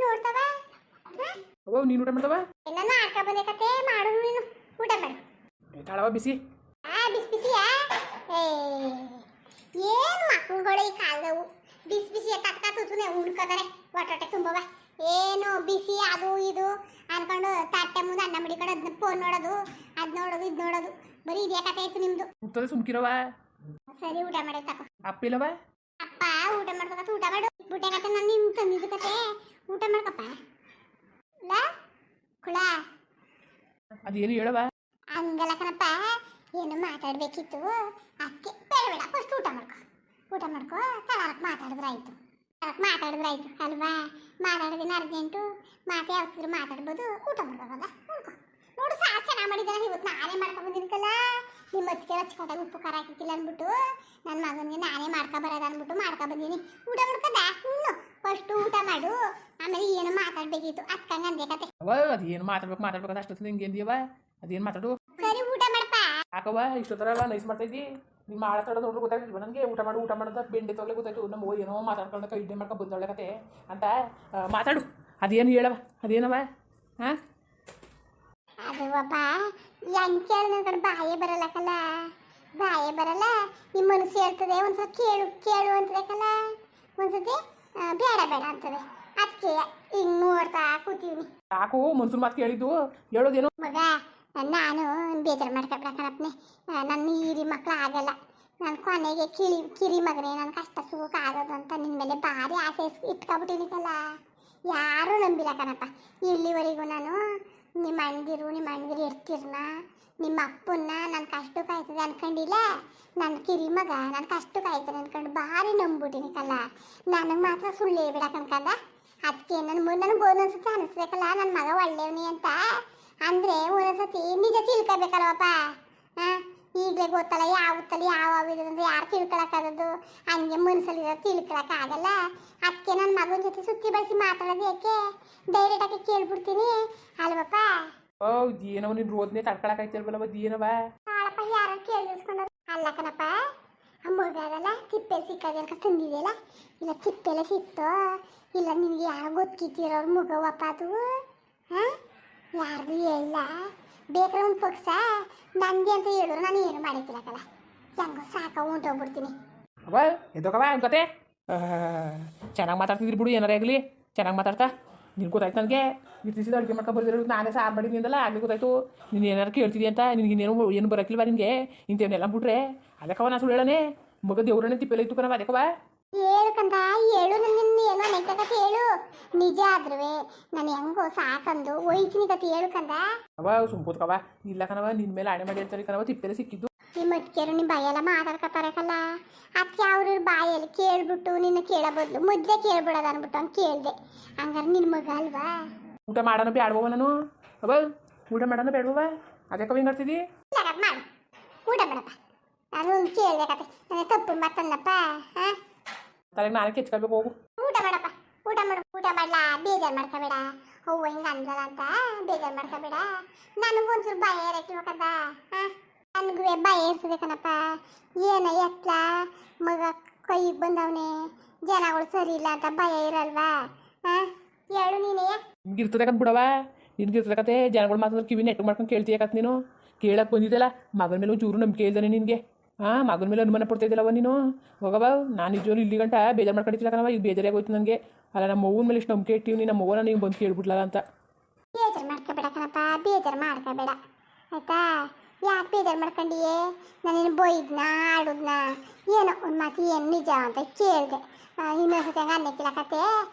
ನೋಡ್ತಾವ ಅವ ನೀನು ಊಟ ಮಾಡ್ತವ ಎಲ್ಲ ಮಾಡ್ಕ ಬಂದೆ ಕತೆ ಮಾಡು ನೀನು ಊಟ ಮಾಡು ತಾಳವ ಬಿಸಿ ಬಿಸಿ ಬಿಸಿಯಾ ಏನು ಮಕ್ಕಳುಗಳು ಈ ಕಾಲದವು ಬಿಸಿ ಬಿಸಿ ಕತ್ಕತ್ತುನೆ ಉಳ್ಕೋತಾರೆ ಹೊಟ್ಟೆ ತುಂಬವ ಏನು ಬಿಸಿ ಅದು ಇದು ಅನ್ಕೊಂಡು ತಟ್ಟೆ ಮುಂದೆ ಅನ್ನ ಮಡಿಕೊಂಡು ಅದನ್ನ ಫೋನ್ ನೋಡೋದು ಅದ್ ನೋಡೋದು ಇದು ನೋಡೋದು ಬರೀ ಇದೇ ಕತೆ ಆಯ್ತು ನಿಮ್ದು ಮುಟ್ಟದ ಸುಮ್ಕಿರವ ಸರಿ ಊಟ ಮಾಡಿ ತಕೋ ಅಪ್ಪಿಲ್ಲವ ಅಪ್ಪ ಊಟ ಮಾಡ್ಬೇಕತ್ತ ಊಟ ಮಾಡು ಬುಟ್ಟೆ ಕತೆ ನಾನು ನಿಮ್ ತಂದಿದ್ದು ಕತೆ ಊಟ ಮಾಡ್ಕಪ್ಪ ಇಲ್ಲ ಕುಳ ಅದೇನು ಹೇಳವ ಹಂಗಲ್ಲ ಕಣಪ್ಪ ಏನು ಮಾತಾಡ್ಬೇಕಿತ್ತು ಅದಕ್ಕೆ ಬೇಡ ಬೇಡ ಫಸ್ಟ್ ಊಟ ಮಾಡ್ಕೊ ತಲಾರಕ್ಕೆ ಮಾತಾಡಿದ್ರಾಯ್ತು ಅಲ್ವಾ ಮಾತಾಡೋದಿನ ಅರ್ಜೆಂಟು ಮಾತೆ ಯಾವತ್ತಿದ್ರು ಮಾತಾಡ್ಬೋದು ಊಟ ಮಾಡ್ಬೋದಲ್ಲ ಉಳ್ಕೊ ನೋಡು ಸಾಕು ಚೆನ್ನಾಗಿ ಮಾಡಿದ್ದಾನೆ ಇವತ್ತು ನಾನೇ ಮಾಡ್ಕೊ ಬಂದಿದ್ದಲ್ಲ ನಿಮ್ಮ ಅತ್ತಿಗೆ ಹಚ್ಕೊಟ್ಟಾಗ ಉಪ್ಪು ಖಾರ ಹಾಕಿಕ್ಕಿಲ್ಲ ಅಂದ್ಬಿಟ್ಟು ನನ್ನ ಮಗನಿಗೆ ನಾನೇ ಬರೋದು ಅಂದ್ಬಿಟ್ಟು ಮಾಡ್ಕೊ ಬಂದೀನಿ ಊಟ ಮಾಡ್ಕದ ಇನ್ನು ಫಸ್ಟ್ ಊಟ ಮಾಡು ಆಮೇಲೆ ಏನು ಮಾತಾಡ್ಬೇಕಿತ್ತು ಅದ್ಕಂಗೆ ಅಂದೆ ಕತೆ ಅವ ಅದೇನು ಮಾತಾಡ್ಬೇಕಂತ ಅಷ್ಟೊತ್ತಿನ ಹಿಂಗೆ ಅಂದಿಯವ ಅದೇನು ಮಾತಾಡು ಸರಿ ಊಟ ಮಾಡಪ್ಪ ಯಾಕವ್ವ ಇಷ್ಟೊತ್ತರಲ್ಲ ನೈಸ್ ಮಾಡ್ತಾ ಇದ್ದಿ ನೀನು ಮಾತಾಡೋದು ನೋಡ್ರಿ ಗೊತ್ತಾಗ್ತಿಲ್ವ ನನಗೆ ಊಟ ಮಾಡೋದು ಬೆಂಡೆ ತೊಗೊಳ್ಳೆ ಗೊತ್ತಾಯ್ತು ನಮ್ಮ ಏನೋ ಮಾತಾಡ್ಕೊಂಡು ಕೈ ಇಡ್ಡೆ ಮಾಡ್ಕೊಂಡು ಬಂದೊಳ್ಳೆ ಕತೆ ಅಂತ ಮಾತಾಡು ಅದೇನು ಹೇಳವ ಅದೇನವ ಹಾಂ ಅದು ಒಬ್ಬ ಹೆಂಗೆ ಕೇಳಿ ನನ್ನ ಕಡೆ ಬಾಯೇ ಬರಲ್ಲಕಲ್ಲ ಬಾಯೇ ಬರಲ್ಲ ನಿಮ್ಮ ಮನಸ್ಸು ಹೇಳ್ತದೆ ಒಂದ್ಸಲ ಕೇಳು ಅಂತದಕ್ಕಲ್ಲ ಒಂದ್ಸತಿ ಬೇಡ ಬೇಡ ಅಂತದೆ ಅದಕ್ಕೆ ಹಿಂಗೆ ನೋಡ್ತಾ ಕೂತೀವಿ ಯಾಕೋ ಮನ್ಸೂರು ಮಾತು ಕೇಳಿದ್ದು ಹೇಳೋದೇನು ಮಗ ನಾನು ಬೇಜಾರು ಮಾಡ್ಕೊಬಿಡಕನಪ್ಪನೆ ನನ್ನ ಹಿರಿ ಮಕ್ಳು ಆಗಲ್ಲ ನಾನು ಕೊನೆಗೆ ಕಿರಿ ಮಗನೇ ನನ್ನ ಕಷ್ಟ ಸುಖ ಆಗೋದು ಅಂತ ನಿನ್ನ ಮೇಲೆ ಭಾರಿ ಆಸೆ ಇಟ್ಕೊಬಿಟ್ಟಿನಿಕಲ್ಲ ಯಾರೂ ನಂಬಿಲ್ಲ ಕಣಪ್ಪ ಇಲ್ಲಿವರೆಗೂ ನಾನು ನಿಮ್ಮ ಅಣ್ಣದಿರು ಇರ್ತಿರ್ನ ನಿಮ್ಮ ಅಪ್ಪನ್ನ ನನ್ನ ಕಷ್ಟಕ್ಕೆ ಆಯ್ತದೆ ಅನ್ಕೊಂಡಿಲ್ಲ ನನ್ನ ಕಿರಿ ಮಗ ನನ್ನ ಕಷ್ಟಕ್ಕೆ ಆಯ್ತದೆ ಅನ್ಕೊಂಡು ಭಾರಿ ನಂಬಿಟ್ಟಿನಿಕಲ್ಲ ನನಗೆ ಮಾತ್ರ ಸುಳ್ಳೇ ಬಿಡಕನ್ಕಂದ ಅದಕ್ಕೆ ನನಗೆ ಒಂದೊಂದ್ಸತಿ ಅನಿಸ್ಬೇಕಲ್ಲ ನನ್ನ ಮಗ ಒಳ್ಳೆಯವನಿ ಅಂತ ಅಂದರೆ ಒಂದೊಂದ್ಸತಿ ನಿಜ ತಿಳ್ಕೊಬೇಕಲ್ವಪ್ಪ ಹಾಂ ಈಗಲೇ ಗೊತ್ತಲ್ಲ ಯಾವ ಇದಂದ್ರೆ ಯಾರು ತಿಳ್ಕೊಳಕ್ಕಾಗೋದು ಹಂಗೆ ಮನಸ್ಸಲ್ಲಿರೋ ತಿಳ್ಕೊಳಕ್ಕಾಗಲ್ಲ ಅದಕ್ಕೆ ನನ್ನ ಮಗನ ಜೊತೆ ಸುತ್ತಿ ಬಳಸಿ ಮಾತಾಡೋದು ಯಾಕೆ ಡೈರೆಕ್ಟಾಗಿ ಕೇಳ್ಬಿಡ್ತೀನಿ ಅಲ್ವಪ್ಪ ಏನವ ನೀನು ರೋದನೆ ತಡ್ಕೊಳಕಾಯ್ತಿಲ್ವಲ್ಲವ ಏನವ ನಾಳಪ್ಪ ಯಾರು ಕೇಳಿಸ್ಕೊಂಡ್ರು ಅಲ್ಲ ಕಣಪ್ಪ ಆ ಮಗಲ್ಲ ತಿಪ್ಪೆ ಸಿಕ್ಕೋದಕ್ಕ ತಂದಿದೆಯಲ್ಲ ಇಲ್ಲ ತಿಪ್ಪೆಲ್ಲ ಸಿಕ್ತೋ ಇಲ್ಲ ನಿನಗೆ ಯಾರು ಗೊತ್ತಿರೋರು ಮಗವಪ್ಪ ಅದು ಹಾಂ ಯಾರ್ದು ಹೇಳಿಲ್ಲ ಬೇಕಾದ್ರೆ ಒಂದು ಪಕ್ಷ ನನಗೆ ಅಂತ ಹೇಳಿದ್ರು ನಾನು ಏನು ಮಾಡಿಕ್ಕಿಲ್ಲಕಲ್ಲ ಹೆಂಗೋ ಸಾಕ ಹೊಂಟೋಗ್ಬಿಡ್ತೀನಿ ಅವ ಎದೋಕವ ಕತೆ ಚೆನ್ನಾಗಿ ಮಾತಾಡ್ತಿದ್ರಿ ಬಿಡು ಏನಾರೇ ಆಗಲಿ ಚೆನ್ನಾಗಿ ಮಾತಾಡ್ತಾ ನಿನ್ಗೆ ಗೊತ್ತಾಯ್ತು ನನಗೆ ಇರ್ತಿಸಿದ ಅಡುಗೆ ಮಾಡ್ಕೊಂಡು ಬರ್ದಿರೋ ನಾನೇ ಸಾರು ಮಾಡಿದ್ನಿಂದಲ್ಲ ಆಗಲಿ ಗೊತ್ತಾಯ್ತು ನೀನು ಏನಾರು ಕೇಳ್ತಿದ್ದಿ ಅಂತ ನಿನಗೆ ಏನು ಬರೋಕ್ಕಿಲ್ವ ನಿನಗೆ ಇಂಥವನ್ನೆಲ್ಲ ಬಿಟ್ರೆ ಅದಕ್ಕವ ನಾ ಸುಳ್ಳು ಹೇಳನೆ ಮಗ ದೇವ್ರನ್ನೇ ತಿಪ್ಪೆಲ್ಲ ಇತ್ತು ಕಣವ ಅದಕ್ಕವ ಹೇಳು ಕಂದ ಹೇಳು ನನ್ನ ಏನೋ ನೆಕ್ಕಕತೆ ಹೇಳು ನಿಜ ಆದ್ರೂ ನಾನು ಹೆಂಗೋ ಸಾಕಂದು ಒಯ್ತೀನಿ ಕತೆ ಹೇಳು ಕಂದ ಅವ ಸುಂಪುತ್ಕವ ಇಲ್ಲ ಕಣವ ನಿನ್ನ ಮೇಲೆ ಆಣೆ ಮಾಡಿ ಹೇಳ್ತಾರೆ ಕಣವ ತಿಪ್ಪೆಲ್ಲ ಸಿಕ್ಕಿದ್ದು ನಿಮ್ಮ ಅತ್ತಿಗೆರು ನಿಮ್ಮ ಬಾಯೆಲ್ಲ ಮಾತಾಡ್ಕೊತಾರೆ ಕಲ್ಲ ಅದಕ್ಕೆ ಅವ್ರ ಬಾಯಲ್ಲಿ ಕೇಳ್ಬಿಟ್ಟು ನಿನ್ನ ಕೇಳೋ ಬದಲು ಮೊದಲೇ ಕೇಳ್ಬಿಡೋದು ಅಂದ್ಬಿಟ್ಟು ಹಂಗೆ ಕೇಳಿದೆ ಹಂಗಾರೆ ನಿನ್ನ ಮಗ ಅಲ್ವಾ ಊಟ ಮಾಡೋಣ ಬೇಡವ ನಾನು ಅವ ಊಟ ಮಾಡೋಣ ಬೇಡವ ಅದಕ್ಕೆ ಹಿಂಗೆ ಮಾಡ್ತಿದ್ದಿ ಮಾಡು ಊಟ ಮಾಡಪ್ಪ ನಾನು ಒಂದು ಕೇಳಿದೆ ಕತೆ ನನಗೆ ತಪ್ಪು ಮತ್ತನ್ನಪ್ಪ ಹಾಂ ತಲೆಗೆ ನಾನೇ ಕೆಚ್ಕೊಳ್ಬೇಕು ಹೋಗು ಊಟ ಮಾಡಪ್ಪ ಊಟ ಮಾಡ್ಲಾ ಬೇಜಾರು ಮಾಡ್ಕೋಬೇಡ ಹೂವು ಹಿಂಗೆ ಅಂದಲ್ಲ ಅಂತ ಬೇಜಾರು ಮಾಡ್ಕೋಬೇಡ ನನಗೊಂಚೂರು ಭಯ ಇರಕ್ಕಿಲ್ವಕದ ಹಾಂ ನನಗೂ ಭಯ ಇರ್ತದೆ ಕಣಪ್ಪ ಏನೋ ಎತ್ತಲ ಮಗ ಕೈಗೆ ಬಂದವನೇ ಜನಗಳು ಸರಿ ಇಲ್ಲ ಅಂತ ಭಯ ಇರಲ್ವಾ ಹಾಂ ಹೇಳು ನೀನೇ ನಿನ್ಗಿರ್ತದೆ ಕತ್ ಬಿಡವ ನಿನ್ಗಿರ್ತದೆ ಕತೆ ಜನಗಳು ಮಾತಾಡಿದ್ರೆ ಕಿವಿ ನೆಟ್ಟು ಮಾಡ್ಕೊಂಡು ಕೇಳ್ತೀಯ ಕತ್ ನೀನು ಕೇಳಕ್ಕೆ ಬಂದಿದ್ದಲ್ಲ ಮಗನ ಮೇಲೆ ಒಂಚೂರು ನಂಬಿಕೆ ಇಲ್ದಾನೆ ನಿನಗೆ ಹಾಂ ಮಗನ ಮೇಲೆ ಅನುಮಾನ ಪಡ್ತಾ ಇದ್ದಲ್ಲವ ನೀನು ಹೋಗವ ನಾನು ನಿಜವಾಗ್ಲೂ ಇಲ್ಲಿ ಗಂಟ ಬೇಜಾರು ಮಾಡ್ಕೊಂಡಿದ್ದಿಲ್ಲ ಕಣವ ಈಗ ಬೇಜಾರೇ ಆಗೋಯ್ತು ನನಗೆ ಅಲ್ಲ ನಮ್ಮ ಮಗನ ಮೇಲೆ ಇಷ್ಟು ನಂಬಿಕೆ ಇಟ್ಟಿವಿ ನಮ್ಮ ಮಗನ ನೀವು ಬಂದು ಕೇಳ್ಬಿಡ್ಲಲ್ಲ ಅಂತ ಬೇಜಾರು ಮಾಡ್ಕೋಬೇಡ ಕಣಪ್ಪ ಬೇಜಾರು ಮಾಡ್ಕೋಬೇಡ ಆಯ್ತಾ ಯಾಕೆ ಬೇಜಾರು ಮಾಡ್ಕೊಂಡಿಯೇ ನಾನೇನು ಬೈದ್ನ ಆಡುದ್ನ ಏನೋ ಒಂದು ಮಾತು ಏನು ನಿಜ ಅಂತ ಕೇಳಿದೆ ಇನ್ನೊಂದ್ಸತಿ ಹಂಗೆ ಅನ್ನಕ್ಕಿಲ್ಲ ಕತೆ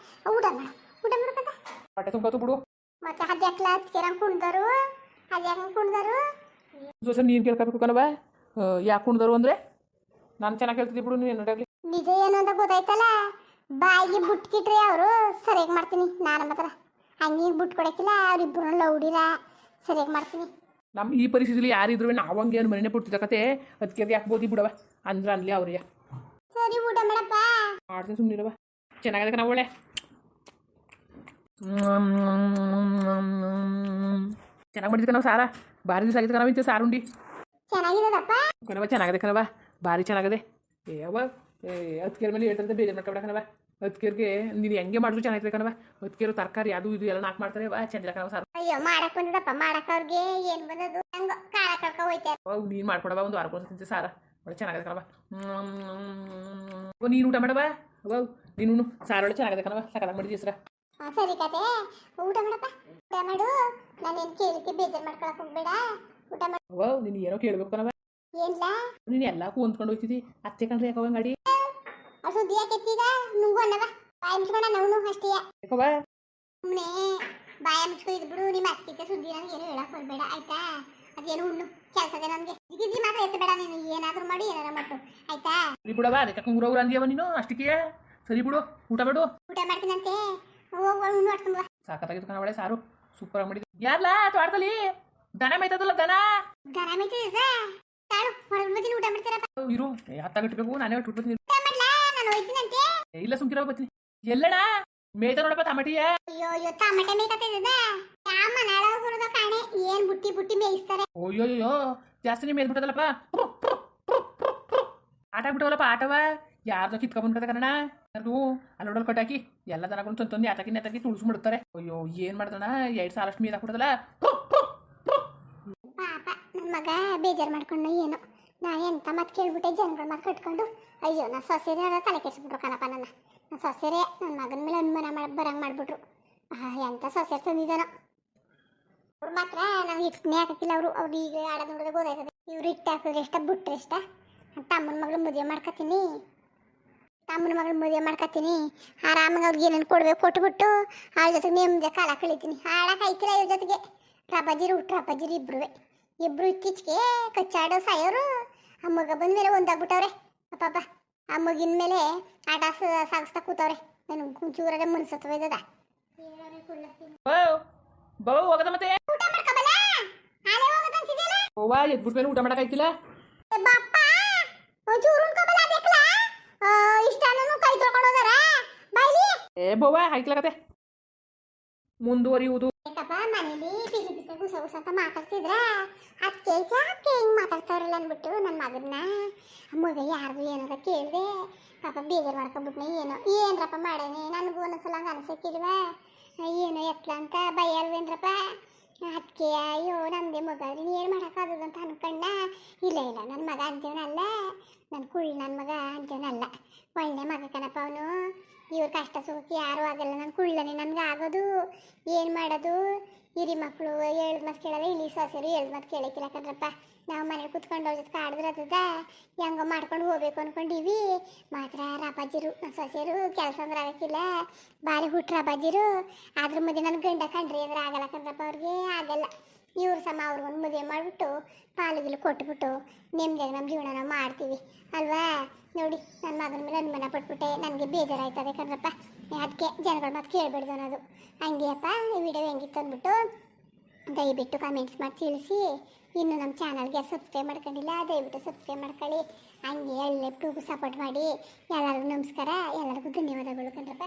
ಊಟ ಮಾಡ್ಕಂತ ಹೊಟ್ಟೆ ತುಂಬ್ಕೊತು ಬಿಡು ಮತ್ತೆ ಅದ್ಯಾಕ್ಲ ಹಚ್ಕೆರಂಗೆ ಕುಣ್ದರು ಅದ್ಯಾಕೆ ಕುಣ್ದರು ಸರ್ ನೀನು ಕೇಳ್ಕೊಬೇಕು ಕಣವ ಯಾಕೆ ಕುಣ್ದರು ಅಂದರೆ ನಾನು ಚೆನ್ನಾಗಿ ಹೇಳ್ತಿದ್ದೆ ಬಿಡು ನೀನು ಏನಾಗಲಿ ನಿಜ ಏನು ಅಂತ ಗೊತ್ತಾಯ್ತಲ್ಲ ಬಾಯಿಗೆ ಬಿಟ್ಕಿಟ್ರಿ ಅವರು ಸರಿಯಾಗಿ ಮಾಡ್ತೀನಿ ನಾನು ಮಾತ್ರ ಹಂಗೆ ಬಿಟ್ಟು ಕೊಡೋಕ್ಕಿಲ್ಲ ಅವ್ರಿಬ್ಬರು ಲೌಡಿರ ಸರಿಯಾಗಿ ಮಾಡ್ತೀನಿ ನಮ್ಮ ಈ ಪರಿಸ್ಥಿತಿಲಿ ಯಾರಿದ್ರು ನಾವು ಹಂಗೆ ಏನು ಮನೆಯೇ ಬಿಡ್ತಿದ್ದ ಕತೆ ಅದಕ್ಕೆ ಅದು ಯಾಕೆ ಬೋದಿ ಬಿಡವ ಅಂದ್ರೆ ಅನ್ಲಿ ಅವ್ರಿಗೆ ಸರಿ ಊಟ ಮಾಡಪ್ಪ ಮಾಡ್ತೀನಿ ಸುಮ್ಮನಿರವ ಚೆನ್ನಾಗಿದೆ ನಾವು ಒಳ್ಳೆ ಚೆನ್ನಾಗಿ ಮಾಡಿದ್ವಿ ನಾವು ಸಾರ ಭಾರಿ ದಿವಸ ಆಗಿದೆ ಕಣವ ಇಂಥ ಸಾರುಂಡಿ ಚೆನ್ನಾಗಿರೋದಪ್ಪ ಕಣವ ಚೆನ್ನಾಗಿದೆ ಕಣವ ಭಾರಿ ಚೆನ್ನಾಗಿದೆ ಯಾವ ಹತ್ಕೇರ್ ಮೇಲೆ ಹೇಳ್ತಾರೆ ಬೇಜಾರು ಮಾಡ್ಕೊಬೇಡ ಕಣವ. ಹತ್ಕೇರ್ಗೆ ನೀನು ಹೆಂಗೆ ಮಾಡಿದ್ರು ಚೆನ್ನಾಗಿರ್ತದೆ ಕಣವ. ಹತ್ಕೇರು ತರಕಾರಿ ಅದು ಇದು ಎಲ್ಲ ನಾಲ್ಕು ಮಾಡ್ತಾರೆ ವಾ ಚಂದ ಕಣವ ಸಾರು. ಅಯ್ಯೋ ಮಾಡಕ್ ಬಂದದಪ್ಪ, ಮಾಡಕ್ ಅವ್ರಿಗೆ ಏನ್ ಬಂದದು, ಹಂಗ ಕಾಳ ಕಳ್ಕ ಹೋಯ್ತಾರೆ. ನೀನು ಮಾಡ್ಕೊಡವ, ಒಂದು ವಾರಕ್ಕೊಂದು ತಿಂತೆ ಸಾರ ಒಳ್ಳೆ ಚೆನ್ನಾಗಿದೆ ಕಣವ. ನೀನು ಊಟ ಮಾಡವ. ನೀನು ಸಾರು ಒಳ್ಳೆ ಚೆನ್ನಾಗಿದೆ ಕಣವ, ಸಕದಾಗ ಮಾಡಿದ್ವಿ ಹೆಸ್ರ. ಸರಿ ಕತೆ, ಊಟ ಮಾಡಪ್ಪ, ಊಟ ಮಾಡು. ನಾನೇನು ಕೇಳಿಕ್ಕೆ ಬೇಜಾರು ಮಾಡ್ಕೊಳಕ್ ಹೋಗ್ಬೇಡ, ಊಟ ಮಾಡು. ನೀನು ಏನೋ ಕೇಳ್ಬೇಕು ಕಣವ. ಏನ್ಲ ನೀನು ಎಲ್ಲ ಕೂತ್ಕೊಂಡು ಹೋಗ್ತಿದ್ದಿ ಅತ್ತೆ ಕಣ್ರಿ ಯಾಕವ ಗಾಡಿ ಆ ಸುದ್ದಿ ಯಾಕೆತ್ತೀಗ ನುಂಗು ಅನ್ನವ, ಬಾಯಿ ಮುಚ್ಕೊಂಡ ನಾವು ಅಷ್ಟೇ ಯಾಕವ. ಸುಮ್ಮನೆ ಬಾಯ ಮುಚ್ಕೊಂಡು ಇದ್ಬಿಡು. ನಿಮ್ಮ ಅತ್ತಿಗೆ ಸುದ್ದಿ ನನಗೆ ಏನು ಹೇಳಕ್ ಹೋಗ್ಬೇಡ ಆಯ್ತಾ. ಅದೇನು ಹುಣ್ಣು ಕೆಲಸದೆ ನನಗೆ ಜಿಗಿಜಿ ಮಾತ್ರ ಎತ್ತಬೇಡ ನೀನು, ಏನಾದ್ರೂ ಮಾಡಿ ಏನಾರ ಮಾಡು ಆಯ್ತಾ. ಸರಿ ಬಿಡವ, ಅದಕ್ಕೆ ಊರವ್ರು ಅಂದ್ಯವ ನೀನು ಅಷ್ಟಕ್ಕೆ. ಸರಿ ಬಿಡು, ಊಟ ಮಾಡು. ಊಟ ಮಾಡ್ತೀನಂತೆ, ಹೋಗ್ ಹುಣ್ಣು ಮಾಡ್ಕೊಂಬ. ಸಾಕತ್ತಾಗಿತ್ತು ಕಣ ಒಳ್ಳೆ ಸಾರು, ಸೂಪರ್ ಆಗಿ ಮಾಡಿದ್ದು. ಯಾರ್ಲಾ ತೋಟದಲ್ಲಿ ದನ ಮೇಯ್ತದಲ್ಲ, ದನ ದನ ಮೇಯ್ತಿದ ತಾಳು ಹೊರಗೆ ಊಟ ಮಾಡ್ತೀರಪ್ಪ. ಇರು ಹತ್ತಾಗಿಟ್ಬೇಕು, ನಾನೇ ಬಿಟ್ಬಿಡ್ತೀನಿ. ಊಟ ಮಾಡ್ಲಾ, ನಾನು ಹೋಯ್ತೀನಂತೆ. ಇಲ್ಲ ಸುಮ್ಕಿರೋ ಬರ್ತೀನಿ. ಎಲ್ಲಣ್ಣ ಮೇಯ್ತ ನೋಡಪ್ಪ ಟಮಾಟಿಯ. ಅಯ್ಯೋ ಅಯ್ಯೋ ಟಮಾಟೆ ಮೇಯ್ಕತ್ತಿದ ಯಾವ ಮನಾಳ ಹೊರದ ಕಾಣೆ, ಏನ್ ಬುಟ್ಟಿ ಬುಟ್ಟಿ ಮೇಯಿಸ್ತಾರೆ. ಅಯ್ಯೋ ಜಾಸ್ತಿನೇ ಮೇಯ್ದ್ಬಿಟ್ಟದಲ್ಲಪ್ಪ. ಆಟ ಆಗ್ಬಿಟ್ಟವಲ್ಲಪ್ಪ ಆಟವ. ಯಾರ್ದೋ ಕಿತ್ಕೊಂಡ್ಬಿಡ್ತದೆ ಕನ್ನಡ. ಯಾರು ಅಲ್ಲಿ ನೋಡಲ್ ಕಟ್ಟಾಕಿ ಎಲ್ಲ ದನಗಳು ತಂದು ಆಟಾಕಿ ನೆತ್ತಾಕಿ ತುಳಿಸ್ಬಿಡ್ತಾರೆ. ಅಯ್ಯೋ ಏನ್ ಮಾಡ್ದಣ್ಣ, 2 ಸಾಲ ಅಷ್ಟು ಮೀನು ಹಾಕ್ಬಿಡದಲ್ಲ. ಪಾಪ ನನ್ನ ಮಗ ಬೇಜಾರು ಮಾಡ್ಕೊಂಡು ಏನೋ ನಾನು ಎಂತ ಮತ್ತೆ ಕೇಳ್ಬಿಟ್ಟೆ, ಜನಗಳ ಮಾತು ಕಟ್ಕೊಂಡು. ಅಯ್ಯೋ ನಾ ಸೊಸೆರೇ ತಲೆ ಕೆಡಿಸ್ಬಿಟ್ರು ಕಣಪ್ಪ ನನ್ನ ಸೊಸೆರೇ. ನನ್ನ ಮಗನ ಮೇಲೆ ಅನುಮಾನ ಬರಂಗೆ ಮಾಡಿಬಿಟ್ರು. ಎಂತ ಸೊಸೆ ತಂದಿದ್ದಾನೋ. ಅವ್ರು ಮಾತ್ರ ನನಗೆ ಇಟ್ಟನೇ ಹಾಕಿಲ್ಲ. ಅವ್ರು ಈಗ ಆಡೋದು ನೋಡಿದ್ರೆ ಗೊತ್ತಾಯ್ತದೆ. ಇವ್ರು ಇಟ್ಟು ಹಾಕಿದ್ರೆ ಇಷ್ಟ ಬಿಟ್ರೆ ಇಷ್ಟ. ತಮ್ಮನ ಮಗಳು ಮದುವೆ ಮಾಡ್ಕೊತೀನಿ, ಆರಾಮಾಗಿ ಅವ್ರಿಗೆ ಏನೇನು ಕೊಡ್ಬೇಕು ಕೊಟ್ಬಿಟ್ಟು ಅವ್ರ ಜೊತೆಗೆ ನೆಮ್ಮದಿ ಕಾಲ ಕಳಿತೀನಿ. ಹಾಳಾಗಿ ಐತಿಲ್ಲ ಇವ್ರ ಜೊತೆಗೆ. ರಬ್ಬಜಿರು ಇಬ್ರು ಇತ್ತೀಚೆಗೆ ಕಚ್ಚಾಡೋ ಸಾಯೋರು. ಆ ಮಗ ಬಂದ ಮೇಲೆ ಒಂದಾಗ್ಬಿಟ್ಟವ್ರೆ ಅಪ್ಪಪ್ಪ. ಆ ಮಗಿನ ಮೇಲೆ ಆಟ ಸಾಗಿಸ್ತಾ ಕೂತವ್ರೆ. ನನಗೆ ಕುಂಚೂರಾಗ ಮನ್ಸತ್ವ ಇದ್ದದ. ಹೋಗದ ಮತ್ತೆ ಊಟ ಮಾಡ್ಕೊಬಲ್ಲ, ಹಾಲೆ ಹೋಗದ ಅನ್ಸಿದೆಯಲ್ಲ. ಓವಾ ಎದ್ಬಿಟ್ಟ ಮೇಲೆ ಊಟ ಮಾಡಕ್ಕಾಯ್ತಿಲ್ಲ. ಬಾಪ್ಪ ಒಂಚೂರು ಉಣ್ಕೊಬಲ್ಲ ಅದಕ್ಲ ಇಷ್ಟನೂ ಕೈ ತೊಳ್ಕೊಂಡು ಹೋದಾರ ಬಾಯ್ಲಿ. ಬೋವಾ ಆಯ್ತಲಕತೆ ಮುಂದುವರಿಯುವುದು. ಮನೇಲಿ ಬಿಸಿ ಬಿಸಿ ಗುಸ ಅಂತ ಮಾತಾಡ್ತಿದ್ರ ಅದಕ್ಕೆ ಹಿಂಗೆ ಮಾತಾಡ್ತಾವ್ರಲ್ಲ ಅಂದ್ಬಿಟ್ಟು ನನ್ನ ಮಗನ್ನ ಮಗ ಯಾರ್ದು ಏನಾರ ಕೇಳಿದೆ. ಪಾಪ ಬೇಜಾರು ಮಾಡ್ಕೊಂಡ್ಬಿಟ್ನೆ. ಏನ್ರಪ್ಪ ಮಾಡೇನೆ, ನನಗೂ ಒಂದೊಂದ್ಸಲ ಹಂಗೆ ಅನ್ಸಕ್ಕಿಲ್ವ ಏನೋ ಎತ್ಲ ಅಂತ ಬೈಯಲ್ವೇನ್ರಪ್ಪ. ಅದಕ್ಕೆ ಅಯ್ಯೋ ನಮ್ಮದೇ ಮಗ ನೀನು ಏನು ಮಾಡೋಕ್ಕಾಗದು ಅಂತ ಅನ್ಕೊಂಡ. ಇಲ್ಲ ನನ್ನ ಮಗ ಅಂತೇವನಲ್ಲ, ನನ್ನ ಮಗ ಅಂತೇವನಲ್ಲ, ಒಳ್ಳೆ ಮಗ ಕಣಪ್ಪ ಅವನು. ಇವ್ರ ಕಷ್ಟ ಸುಖಕ್ಕೆ ಯಾರೂ ಆಗಲ್ಲ, ನನ್ನ ಕುಳ್ಳನೆ ನನಗೆ ಆಗೋದು. ಏನು ಮಾಡೋದು, ಹಿರಿ ಮಕ್ಕಳು ಹೇಳ್ದ ಮಾತು ಕೇಳಲ್ಲ, ಇಲ್ಲಿ ಸೊಸೆರು ಹೇಳ್ದ ಮಾತು ಕೇಳಕ್ಕಿಲ್ಲ ಕಣ್ರಪ್ಪ. ನಾವು ಮನೇಲಿ ಕುತ್ಕೊಂಡು ಅವ್ರ ಜೊತೆ ಕಾಡಿದ್ರೆ ಅದ ಹೆಂಗೋ ಮಾಡ್ಕೊಂಡು ಹೋಗ್ಬೇಕು ಅಂದ್ಕೊಂಡಿವಿ. ಮಾತ್ರ ರಬ್ಬಾಜಿರು ನನ್ನ ಸೊಸೆರು ಕೆಲಸ ಅಂದ್ರೆ ಆಗಕ್ಕಿಲ್ಲ, ಬಾರಿ ಹುಟ್ಟು ರಬ್ಬಾಜಿರು. ಅದ್ರ ಮಧ್ಯೆ ನನ್ನ ಗಂಡ ಕಂಡ್ರಿ ಅಂದ್ರೆ ಆಗಲ್ಲ ಕಣ್ರಪ್ಪ, ಅವ್ರಿಗೆ ಆಗಲ್ಲ. ಇವ್ರು ಸಮ ಅವ್ರಿಗೊಂದು ಮದುವೆ ಮಾಡಿಬಿಟ್ಟು ಪಾಲುಗಿಲು ಕೊಟ್ಬಿಟ್ಟು ನೆಮ್ಮದಿಯಾಗಿ ನಮ್ಮ ಜೀವನ ನಾವು ಮಾಡ್ತೀವಿ ಅಲ್ವಾ. ನೋಡಿ ನನ್ನ ಮಗನ ಮೇಲೆ ಅನುಮಾನ ಪಟ್ಬಿಟ್ಟೆ, ನನಗೆ ಬೇಜಾರಾಯ್ತದೆ ಕಣ್ರಪ್ಪ. ಅದಕ್ಕೆ ಜನಗಳ ಮಾತು ಕೇಳಬೇಡ್ದು ಅನ್ನೋದು. ಹಂಗೆಯಪ್ಪ ಈ ವಿಡಿಯೋ ಹೆಂಗಿತ್ತು ಅಂದ್ಬಿಟ್ಟು ದಯವಿಟ್ಟು ಕಮೆಂಟ್ಸ್ ಮಾಡಿ ತಿಳಿಸಿ. ಇನ್ನು ನಮ್ಮ ಚಾನಲ್ಗೆ ಸಬ್ಸ್ಕ್ರೈಬ್ ಮಾಡ್ಕೊಂಡಿಲ್ಲ ದಯವಿಟ್ಟು ಸಬ್ಸ್ಕ್ರೈಬ್ ಮಾಡ್ಕೊಳ್ಳಿ. ಹಂಗೆ ಒಳ್ಳೆ ಟೂಗು ಸಪೋರ್ಟ್ ಮಾಡಿ. ಎಲ್ಲರಿಗೂ ನಮಸ್ಕಾರ, ಎಲ್ಲರಿಗೂ ಧನ್ಯವಾದಗಳು ಕಣ್ರಪ್ಪ.